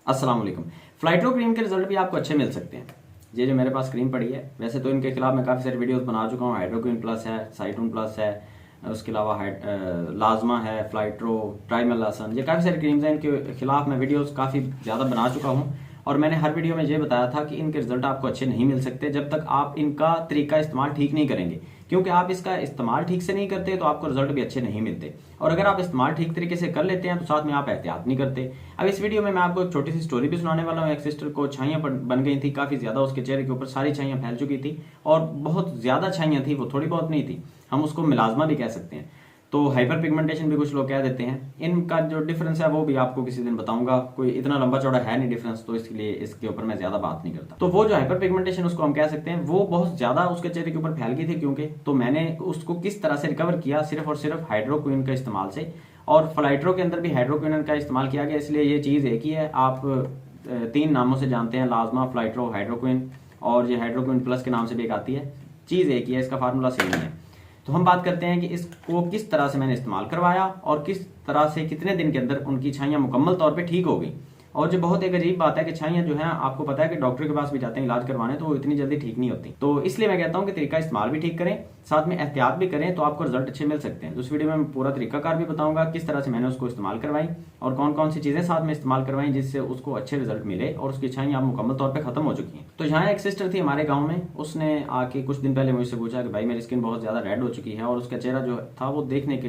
अस्सलाम वालेकुम। फ्लाइट्रो क्रीम के रिजल्ट भी आपको अच्छे मिल सकते हैं। ये जो मेरे पास क्रीम पड़ी है, वैसे तो इनके खिलाफ मैं काफ़ी सारी वीडियोस बना चुका हूँ। हाइड्रोक्विन प्लस है, साइटोन प्लस है, उसके अलावा लाजमा है, फ्लाइट्रो, ट्राइमेलासन, ये काफ़ी सारी क्रीम्स हैं। इनके खिलाफ मैं वीडियोस काफ़ी ज़्यादा बना चुका हूँ और मैंने हर वीडियो में ये बताया था कि इनके रिजल्ट आपको अच्छे नहीं मिल सकते जब तक आप इनका तरीका इस्तेमाल ठीक नहीं करेंगे, क्योंकि आप इसका इस्तेमाल ठीक से नहीं करते तो आपको रिजल्ट भी अच्छे नहीं मिलते। और अगर आप इस्तेमाल ठीक तरीके से कर लेते हैं तो साथ में आप एहतियात नहीं करते। अब इस वीडियो में मैं आपको एक छोटी सी स्टोरी भी सुनाने वाला हूँ। एक सिस्टर को छाइयाँ बन गई थी काफ़ी ज़्यादा, उसके चेहरे के ऊपर सारी छाइयाँ फैल चुकी थी और बहुत ज़्यादा छाइयाँ थी, वो थोड़ी बहुत नहीं थी, हम उसको मिलाजमा भी कह सकते हैं। तो हाइपर पिगमेंटेशन भी कुछ लोग कह देते हैं। इनका जो डिफरेंस है वो भी आपको किसी दिन बताऊंगा। कोई इतना लंबा चौड़ा है नहीं डिफरेंस, तो इसलिए इसके ऊपर मैं ज्यादा बात नहीं करता। तो वो जो हाइपर पिगमेंटेशन उसको हम कह सकते हैं, वो बहुत ज्यादा उसके चेहरे के ऊपर फैल गई थी। क्योंकि तो मैंने उसको किस तरह से रिकवर किया, सिर्फ और सिर्फ हाइड्रोक्विन का इस्तेमाल से। और फ्लाइट्रो के अंदर भी हाइड्रोक्विन का इस्तेमाल किया गया, इसलिए ये चीज एक ही है। आप तीन नामों से जानते हैं, लाजमा, फ्लाइट्रो, हाइड्रोक्विन, और ये हाइड्रोक्विन प्लस के नाम से भी एक आती है। चीज एक ही है, इसका फार्मूला सेम है। तो हम बात करते हैं कि इसको किस तरह से मैंने इस्तेमाल करवाया और किस तरह से कितने दिन के अंदर उनकी छाइयाँ मुकम्मल तौर पे ठीक हो गई। और जो बहुत एक अजीब बात है कि छाइयाँ जो है, आपको पता है कि डॉक्टर के पास भी जाते हैं इलाज करवाने, तो वो इतनी जल्दी ठीक नहीं होती। तो इसलिए मैं कहता हूँ कि तरीका इस्तेमाल भी ठीक करें, साथ में एहतियात भी करें, तो आपको रिजल्ट अच्छे मिल सकते हैं। तो इस वीडियो में मैं पूरा तरीकाकार भी बताऊंगा किस तरह से मैंने उसको इस्तेमाल करवाई और कौन कौन सी चीजें साथ में इस्तेमाल करवाई जिससे उसको अच्छे रिजल्ट मिले और उसकी छाइयाँ अब मुकम्मल तौर पर खत्म हो चुकी हैं। तो यहाँ एक सिस्टर थी हमारे गाँव में, उसने आके कुछ दिन पहले मुझसे पूछा कि भाई मेरी स्किन बहुत ज्यादा रेड हो चुकी है और उसका चेहरा जो था वो देखने के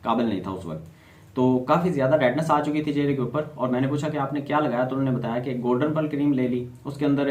काबिल नहीं था उस वक्त। तो काफ़ी ज़्यादा रेडनेस आ चुकी थी चेहरे के ऊपर। और मैंने पूछा कि आपने क्या लगाया, तो उन्होंने बताया कि गोल्डन पल क्रीम ले ली, उसके अंदर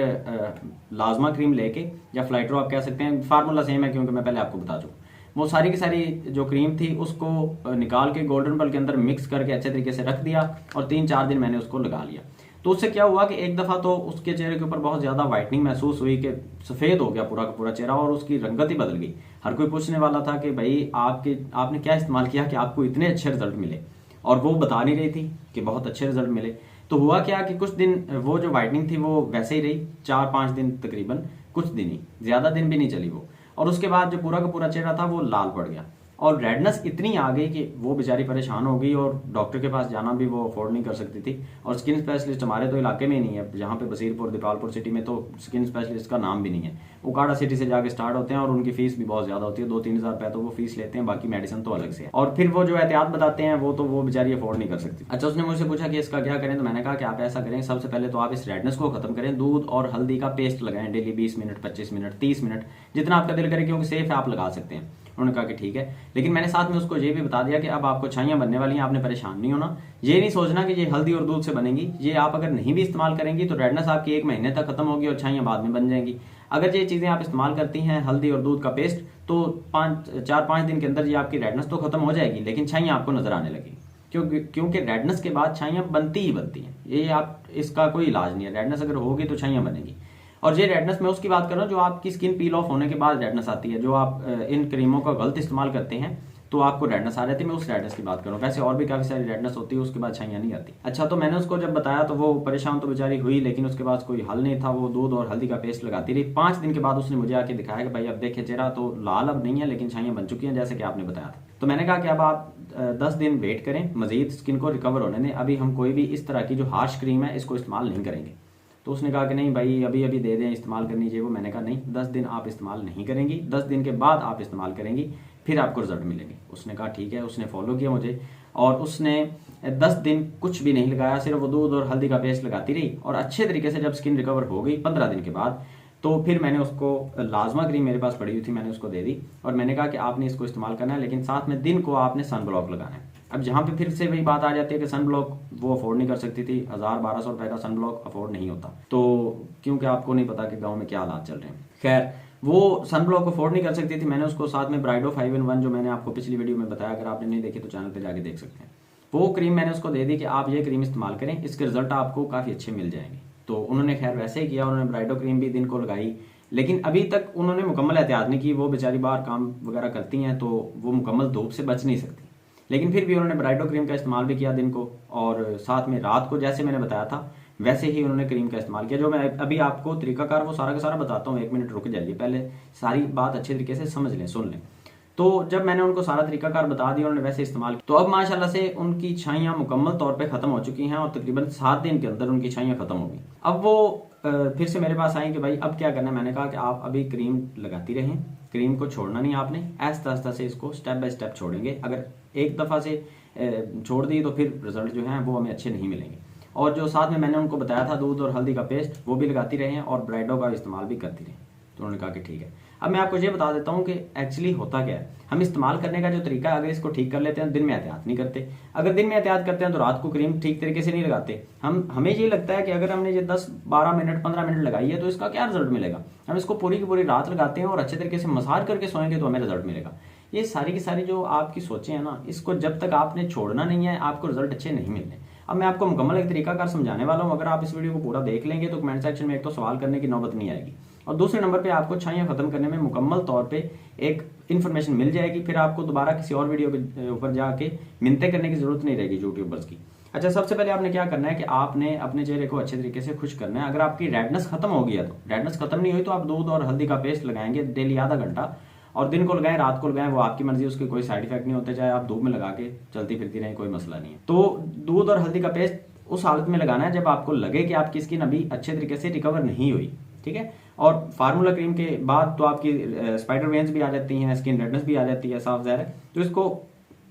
लाजमा क्रीम लेके, या फ्लाइट्रो आप कह सकते हैं, फार्मूला सेम है क्योंकि मैं पहले आपको बता चुका। वो सारी की सारी जो क्रीम थी उसको निकाल के गोल्डन पल के अंदर मिक्स करके अच्छे तरीके से रख दिया और 3-4 दिन मैंने उसको लगा लिया। तो उससे क्या हुआ कि एक दफ़ा तो उसके चेहरे के ऊपर बहुत ज़्यादा वाइटनिंग महसूस हुई कि सफ़ेद हो गया पूरा का पूरा चेहरा और उसकी रंगत ही बदल गई। हर कोई पूछने वाला था कि भाई आपने क्या इस्तेमाल किया कि आपको इतने अच्छे रिजल्ट मिले, और वो बता नहीं रही थी कि बहुत अच्छे रिजल्ट मिले। तो हुआ क्या कि कुछ दिन वो जो वाइटनिंग थी वो वैसे ही रही, 4-5 दिन तकरीबन, कुछ दिन ही, ज़्यादा दिन भी नहीं चली वो। और उसके बाद जो पूरा का पूरा चेहरा था वो लाल पड़ गया और रेडनेस इतनी आ गई कि वो बेचारी परेशान हो गई और डॉक्टर के पास जाना भी वो अफोर्ड नहीं कर सकती थी। और स्किन स्पेशलिस्ट हमारे तो इलाके में ही नहीं है, जहाँ पे बसीरपुर दीपालपुर सिटी में तो स्किन स्पेशलिस्ट का नाम भी नहीं है। उकाड़ा सिटी से जाके स्टार्ट होते हैं और उनकी फीस भी बहुत ज़्यादा होती है, 2-3 हज़ार रुपये तो वो फीस लेते हैं, बाकी मेडिसिन तो अलग से है। और फिर वो जो एहतियात बताते हैं वो तो वो बेचारी अफोर्ड नहीं कर सकती। अच्छा, उसने मुझसे पूछा कि इसका क्या करें, तो मैंने कहा कि आप ऐसा करें, सबसे पहले तो आप इस रेडनेस को खत्म करें, दूध और हल्दी का पेस्ट लगाएं डेली 20 मिनट, 25 मिनट, 30 मिनट, जितना आपका दिल करे, क्योंकि सेफ है, आप लगा सकते हैं। उन्होंने कहा कि ठीक है, लेकिन मैंने साथ में उसको ये भी बता दिया कि अब आपको छाइयाँ बनने वाली हैं, आपने परेशान नहीं होना। ये नहीं सोचना कि ये हल्दी और दूध से बनेंगी, ये आप अगर नहीं भी इस्तेमाल करेंगी तो रेडनेस आपकी 1 महीने तक खत्म होगी और छाइयाँ बाद में बन जाएंगी। अगर ये चीज़ें आप इस्तेमाल करती हैं, हल्दी और दूध का पेस्ट, तो 4-5 दिन के अंदर ये आपकी रेडनेस तो खत्म हो जाएगी, लेकिन छाइयाँ आपको नजर आने लगेगी। क्योंकि रेडनेस के बाद छाइयाँ बनती ही बनती हैं, ये आप इसका कोई इलाज नहीं है। रेडनेस अगर होगी तो छाइयाँ बनेगी। और ये रेडनेस मैं उसकी बात कर रहा हूँ जो आपकी स्किन पील ऑफ होने के बाद रेडनेस आती है, जो आप इन क्रीमों का गलत इस्तेमाल करते हैं तो आपको रेडनेस आ जाती है। मैं उस रेडनेस की बात कर रहा हूँ, वैसे और भी काफ़ी सारी रेडनेस होती है, उसके बाद छाइयाँ नहीं आती। अच्छा, तो मैंने उसको जब बताया तो वो परेशान तो बेचारी हुई, लेकिन उसके बाद कोई हल नहीं था। वो दूध और हल्दी का पेस्ट लगाती रही। 5 दिन के बाद उसने मुझे आके दिखाया कि भाई अब देखिए, चेहरा तो लाल अब नहीं है, लेकिन छाइयाँ बन चुकी हैं जैसे कि आपने बताया था। तो मैंने कहा कि अब आप 10 दिन वेट करें, मजीद स्किन को रिकवर होने दें, अभी हम कोई भी इस तरह की जो हार्श क्रीम है इसको इस्तेमाल नहीं करेंगे। तो उसने कहा कि नहीं भाई, अभी अभी दे दें, इस्तेमाल करनी चाहिए वो। मैंने कहा नहीं, 10 दिन आप इस्तेमाल नहीं करेंगी, 10 दिन के बाद आप इस्तेमाल करेंगी, फिर आपको रिजल्ट मिलेंगे। उसने कहा ठीक है। उसने फॉलो किया मुझे और उसने 10 दिन कुछ भी नहीं लगाया, सिर्फ वो दूध और हल्दी का पेस्ट लगाती रही और अच्छे तरीके से जब स्किन रिकवर हो गई 15 दिन के बाद, तो फिर मैंने उसको लाजमा क्रीम मेरे पास पड़ी हुई थी, मैंने उसको दे दी और मैंने कहा कि आपने इसको इस्तेमाल करना है, लेकिन साथ में दिन को आपने सन ब्लॉक लगाना है। अब जहाँ पे फिर से वही बात आ जाती है कि सन ब्लॉक वो अफोर्ड नहीं कर सकती थी, 1000-1200 रुपए का सन ब्लॉक अफोर्ड नहीं होता, तो क्योंकि आपको नहीं पता कि गाँव में क्या हालात चल रहे हैं। खैर, वो सन ब्लॉक अफोर्ड नहीं कर सकती थी। मैंने उसको साथ में ब्राइडो 5-in-1, जो मैंने आपको पिछली वीडियो में बताया, अगर आपने नहीं देखी तो चैनल पे जाके देख सकते हैं, वो क्रीम मैंने उसको दे दी कि आप ये क्रीम इस्तेमाल करें, इसके रिजल्ट आपको काफ़ी अच्छे मिल जाएंगे। तो उन्होंने खैर वैसे ही किया, उन्होंने ब्राइडो क्रीम भी दिन को लगाई, लेकिन अभी तक उन्होंने मुकम्मल एहतियात नहीं की। वो बेचारी बाहर काम वगैरह करती हैं तो वो मुकम्मल धूप से बच नहीं सकती, लेकिन फिर भी उन्होंने ब्राइडो क्रीम का इस्तेमाल भी किया दिन को, और साथ में रात को जैसे मैंने बताया था वैसे ही उन्होंने क्रीम का इस्तेमाल किया। जो मैं अभी आपको तरीकाकार वो सारा का सारा बताता हूँ, 1 मिनट रुक जाइए, पहले सारी बात अच्छे तरीके से समझ लें, सुन लें। तो जब मैंने उनको सारा तरीकाकार बता दिया, उन्होंने वैसे इस्तेमाल किया, तो अब माशाल्लाह से उनकी छाइयाँ मुकम्मल तौर पे ख़त्म हो चुकी हैं और तकरीबन 7 दिन के अंदर उनकी छाइयाँ ख़त्म हो गई। अब वो फिर से मेरे पास आई कि भाई अब क्या करना है। मैंने कहा कि आप अभी क्रीम लगाती रहें, क्रीम को छोड़ना नहीं आपने, आहिस्ता आहिस्ता से इसको स्टेप बाय स्टेप छोड़ेंगे। अगर एक दफ़ा से छोड़ दी तो फिर रिजल्ट जो हैं वो हमें अच्छे नहीं मिलेंगे। और जो साथ में मैंने उनको बताया था दूध और हल्दी का पेस्ट, वो भी लगाती रहें और ब्राइडो का इस्तेमाल भी करती रहें। तो उन्होंने कहा कि ठीक है। अब मैं आपको ये बता देता हूँ कि एक्चुअली होता क्या है। हम इस्तेमाल करने का जो तरीका है, अगर इसको ठीक कर लेते हैं दिन में एहतियात नहीं करते। अगर दिन में एहतियात करते हैं तो रात को क्रीम ठीक तरीके से नहीं लगाते। हमें ये लगता है कि अगर हमने ये 10-12 मिनट 15 मिनट लगाई है तो इसका क्या रिजल्ट मिलेगा। हम इसको पूरी की पूरी रात लगाते हैं और अच्छे तरीके से मसाज करके सोएंगे तो हमें रिजल्ट मिलेगा। ये सारी की सारी जो आपकी सोचें हैं ना, इसको जब तक आपने छोड़ना नहीं है आपको रिजल्ट अच्छे नहीं मिलने। अब मैं आपको मुकम्मल एक तरीकाकार समझाने वाला हूँ। अगर आप इस वीडियो को पूरा देख लेंगे तो कमेंट सेक्शन में एक तो सवाल करने की नौबत नहीं आएगी, और दूसरे नंबर पे आपको छाइयाँ खत्म करने में मुकम्मल तौर पे एक इन्फॉर्मेशन मिल जाएगी। फिर आपको दोबारा किसी और वीडियो के ऊपर जाके मिन्नतें करने की जरूरत नहीं रहेगी यूट्यूबर्स की। अच्छा, सबसे पहले आपने क्या करना है कि आपने अपने चेहरे को अच्छे तरीके से खुश करना है। अगर आपकी रेडनेस खत्म हो गया, तो रेडनेस खत्म नहीं हुई तो आप दूध और हल्दी का पेस्ट लगाएंगे डेली आधा घंटा, और दिन को लगाएं रात को लगाएं, वो आपकी मर्जी, उसके कोई साइड इफेक्ट नहीं होते। चाहे आप धूप में लगा के चलती फिरती रहें, कोई मसला नहीं है। तो दूध और हल्दी का पेस्ट उस हालत में लगाना है जब आपको लगे कि आपकी स्किन अभी अच्छे तरीके से रिकवर नहीं हुई, ठीक है। और फार्मूला क्रीम के बाद तो आपकी स्पाइडर वेन्स भी आ जाती हैं, स्किन रेडनेस भी आ जाती है, साफ ज़ाहिर है। तो इसको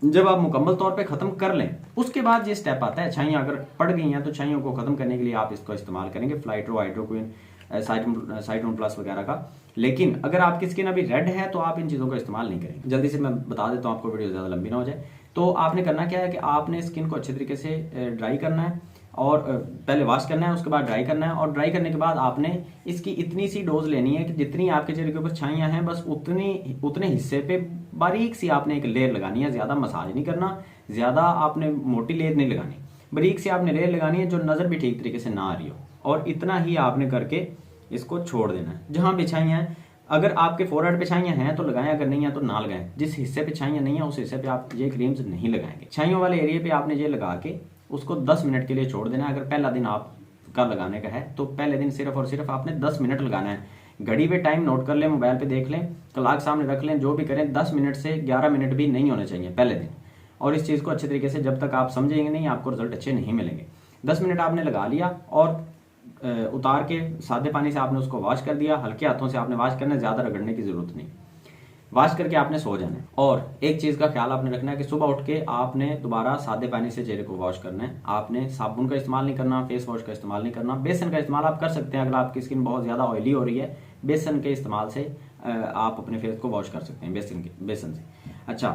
जब आप मुकम्मल तौर पे खत्म कर लें, उसके बाद ये स्टेप आता है। छाइयाँ अगर पड़ गई हैं तो छाइयों को खत्म करने के लिए आप इसको इस्तेमाल करेंगे फ्लाइट्रो, हाइड्रोक्विन, साइटोन प्लस वगैरह का। लेकिन अगर आपकी स्किन अभी रेड है तो आप इन चीज़ों का इस्तेमाल नहीं करेंगे। जल्दी से मैं बता देता हूँ आपको, वीडियो ज़्यादा लंबी ना हो जाए। तो आपने करना क्या है कि आपने स्किन को अच्छे तरीके से ड्राई करना है, और पहले वॉश करना है, उसके बाद ड्राई करना है। और ड्राई करने के बाद आपने इसकी इतनी सी डोज लेनी है कि जितनी आपके चेहरे के ऊपर छाइयाँ हैं बस उतने हिस्से पे बारीक सी आपने एक लेयर लगानी है। ज़्यादा मसाज नहीं करना, ज़्यादा आपने मोटी लेयर नहीं लगानी, बारीक सी आपने लेयर लगानी है जो नज़र भी ठीक तरीके से ना आ रही हो। और इतना ही आपने करके इसको छोड़ देना है। जहाँ पे छाइयाँ हैं, अगर आपके फोरहेड पे छाइयाँ हैं तो लगाएं, अगर नहीं है तो ना लगाएं। जिस हिस्से पे छाइयाँ नहीं है उस हिस्से पे आप ये क्रीम्स नहीं लगाएंगे। छाइयों वाले एरिया पे आपने ये लगा के उसको 10 मिनट के लिए छोड़ देना है। अगर पहला दिन आपका लगाने का है तो पहले दिन सिर्फ और सिर्फ आपने 10 मिनट लगाना है। घड़ी पे टाइम नोट कर लें, मोबाइल पे देख लें, क्लॉक सामने रख लें, जो भी करें 10 मिनट से 11 मिनट भी नहीं होने चाहिए पहले दिन। और इस चीज़ को अच्छे तरीके से जब तक आप समझेंगे नहीं, आपको रिजल्ट अच्छे नहीं मिलेंगे। 10 मिनट आपने लगा लिया और उतार के सादे पानी से आपने उसको वॉश कर दिया। हल्के हाथों से आपने वॉश करना है, ज़्यादा रगड़ने की ज़रूरत नहीं। वॉश करके आपने सो जाना है। और एक चीज़ का ख्याल आपने रखना है कि सुबह उठ के आपने दोबारा सादे पानी से चेहरे को वॉश करना है। आपने साबुन का इस्तेमाल नहीं करना, फेस वॉश का इस्तेमाल नहीं करना। बेसन का इस्तेमाल आप कर सकते हैं, अगर आपकी स्किन बहुत ज़्यादा ऑयली हो रही है, बेसन के इस्तेमाल से आप अपने फेस को वॉश कर सकते हैं बेसन से। अच्छा,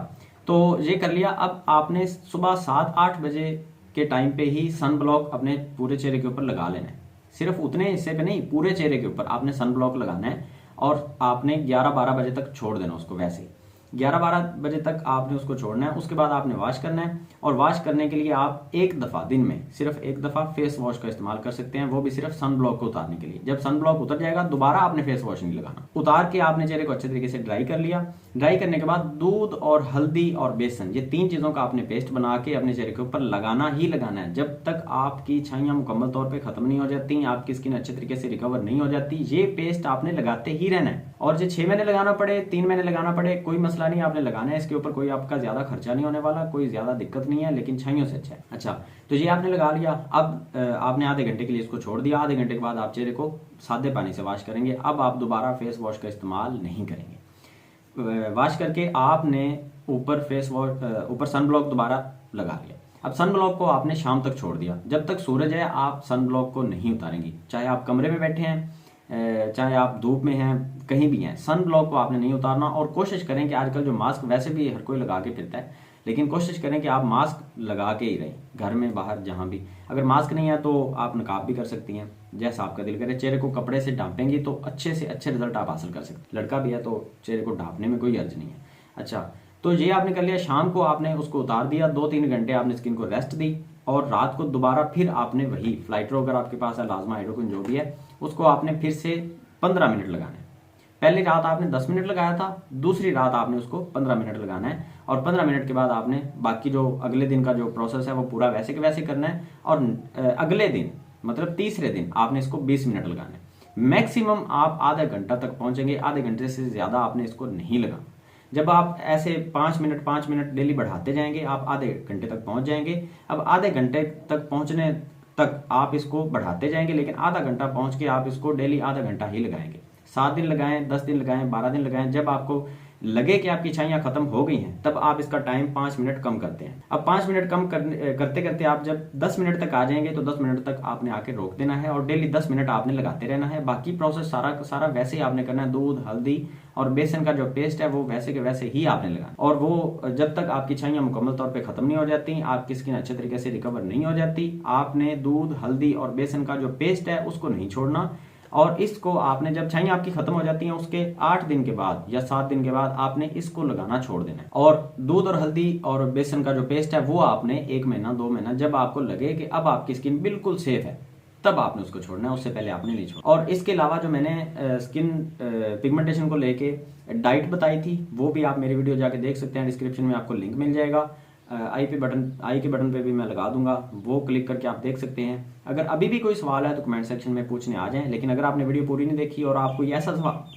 तो ये कर लिया। अब आपने सुबह 7-8 बजे के टाइम पे ही सन ब्लॉक अपने पूरे चेहरे के ऊपर लगा लेना है। सिर्फ उतने हिस्से पे नहीं, पूरे चेहरे के ऊपर आपने सन ब्लॉक लगाना है। और आपने 11-12 बजे तक छोड़ देना उसको। वैसे 11-12 बजे तक आपने उसको छोड़ना है। उसके बाद आपने वॉश करना है, और वॉश करने के लिए आप एक दफ़ा दिन में सिर्फ एक दफ़ा फेस वॉश का इस्तेमाल कर सकते हैं, वो भी सिर्फ सन ब्लॉक को उतारने के लिए। जब सन ब्लॉक उतर जाएगा दोबारा आपने फेस वॉश नहीं लगाना। उतार के आपने चेहरे को अच्छे तरीके से ड्राई कर लिया। ड्राई करने के बाद दूध और हल्दी और बेसन, ये 3 चीज़ों का आपने पेस्ट बना के अपने चेहरे के ऊपर लगाना ही लगाना है। जब तक आपकी छाइयाँ मुकम्मल तौर पर खत्म नहीं हो जाती, आपकी स्किन अच्छे तरीके से रिकवर नहीं हो जाती, ये पेस्ट आपने लगाते ही रहना है। और जो 6 महीने लगाना पड़े, 3 महीने लगाना पड़े, कोई मसला नहीं, आपने लगाना है। इसके ऊपर कोई आपका ज्यादा खर्चा नहीं होने वाला, कोई ज्यादा दिक्कत नहीं है, लेकिन छाइयों से अच्छा है। अच्छा, तो ये आपने लगा लिया। अब आपने आधे घंटे के लिए इसको छोड़ दिया। आधे घंटे के बाद आप चेहरे को सादे पानी से वॉश करेंगे। अब आप दोबारा फेस वॉश का इस्तेमाल नहीं करेंगे। वॉश करके आपने ऊपर फेस वॉश, ऊपर सन ब्लॉक दोबारा लगा लिया। अब सन ब्लॉक को आपने शाम तक छोड़ दिया। जब तक सूरज है आप सन ब्लॉक को नहीं उतारेंगी। चाहे आप कमरे में बैठे हैं, चाहे आप धूप में हैं, कहीं भी हैं, सन ब्लॉक को आपने नहीं उतारना। और कोशिश करें कि आजकल जो मास्क वैसे भी हर कोई लगा के फिरता है, लेकिन कोशिश करें कि आप मास्क लगा के ही रहें, घर में बाहर जहाँ भी। अगर मास्क नहीं है तो आप नकाब भी कर सकती हैं, जैसा आपका दिल करे। चेहरे को कपड़े से ढांपेंगी तो अच्छे से अच्छे रिजल्ट आप हासिल कर सकते हैं। लड़का भी है तो चेहरे को ढांपने में कोई अर्ज नहीं है। अच्छा, तो ये आपने कर लिया। शाम को आपने उसको उतार दिया, 2-3 घंटे आपने स्किन को रेस्ट दी, और रात को दोबारा फिर आपने वही फ्लाइट्रो, अगर आपके पास है, लाजमा, हाइड्रोक्विन, जो भी है, उसको आपने फिर से 15 मिनट लगाना है। पहली रात आपने 10 मिनट लगाया था, दूसरी रात आपने उसको 15 मिनट लगाना है। और 15 मिनट के बाद आपने बाकी जो अगले दिन का जो प्रोसेस है वो पूरा वैसे के वैसे करना है। और अगले दिन मतलब तीसरे दिन आपने इसको 20 मिनट लगाना है। मैक्सिमम आप आधा घंटा तक पहुंचेंगे, आधे घंटे से ज़्यादा आपने इसको नहीं लगाना। जब आप ऐसे 5 मिनट डेली बढ़ाते जाएंगे, आप आधे घंटे तक पहुंच जाएंगे। अब आधे घंटे तक पहुंचने तक आप इसको बढ़ाते जाएंगे, लेकिन आधा घंटा पहुंच के आप इसको डेली आधा घंटा ही लगाएंगे। 7 दिन लगाएं, 10 दिन लगाएं, 12 दिन लगाएं। जब आपको लगे कि आपकी छाइयाँ खत्म हो गई हैं, तब आप इसका टाइम 5 मिनट कम करते हैं। अब 5 मिनट कम करते करते आप जब 10 मिनट तक आ जाएंगे, तो 10 मिनट तक आपने आके रोक देना है और डेली 10 मिनट आपने लगाते रहना है। बाकी प्रोसेस सारा वैसे ही आपने करना है। दूध, हल्दी और बेसन का जो पेस्ट है वो वैसे के वैसे ही आपने लगाना, और वो जब तक आपकी छाइयाँ मुकम्मल तौर पे खत्म नहीं हो जाती, आपकी स्किन अच्छे तरीके से रिकवर नहीं हो जाती, आपने दूध, हल्दी और बेसन का जो पेस्ट है उसको नहीं छोड़ना। और इसको आपने जब छाइयाँ आपकी खत्म हो जाती हैं, उसके 8 दिन के बाद या 7 दिन के बाद आपने इसको लगाना छोड़ देना है। और दूध और हल्दी और बेसन का जो पेस्ट है वो आपने 1 महीना 2 महीना, जब आपको लगे कि अब आपकी स्किन बिल्कुल सेफ है, तब आपने उसको छोड़ना है, उससे पहले आपने नहीं छोड़ना। और इसके अलावा जो मैंने स्किन पिगमेंटेशन को लेके डाइट बताई थी, वो भी आप मेरी वीडियो जाके देख सकते हैं। डिस्क्रिप्शन में आपको लिंक मिल जाएगा। आई के बटन पे भी मैं लगा दूंगा, वो क्लिक करके आप देख सकते हैं। अगर अभी भी कोई सवाल है तो कमेंट सेक्शन में पूछने आ जाएं। लेकिन अगर आपने वीडियो पूरी नहीं देखी और आप कोई ऐसा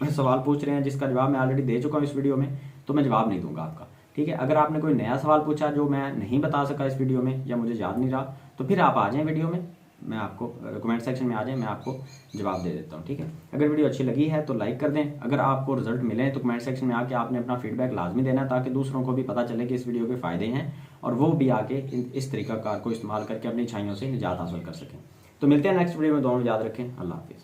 सवाल पूछ रहे हैं जिसका जवाब मैं ऑलरेडी दे चुका हूँ इस वीडियो में, तो मैं जवाब नहीं दूंगा आपका, ठीक है। अगर आपने कोई नया सवाल पूछा जो मैं नहीं बता सका इस वीडियो में या मुझे याद नहीं रहा, तो फिर आप आ जाएं वीडियो में, मैं आपको कमेंट सेक्शन में आ जाए, मैं आपको जवाब दे देता हूँ, ठीक है। अगर वीडियो अच्छी लगी है तो लाइक कर दें। अगर आपको रिजल्ट मिले तो कमेंट सेक्शन में आके आपने अपना फीडबैक लाजमी देना, ताकि दूसरों को भी पता चले कि इस वीडियो के फ़ायदे हैं और वो भी आके इस तरीका कार को इस्तेमाल करके अपनी छाइयों से निजात हासिल कर सकें। तो मिलते हैं नेक्स्ट वीडियो में। दोनों याद रखें। अल्लाह हाफिज़।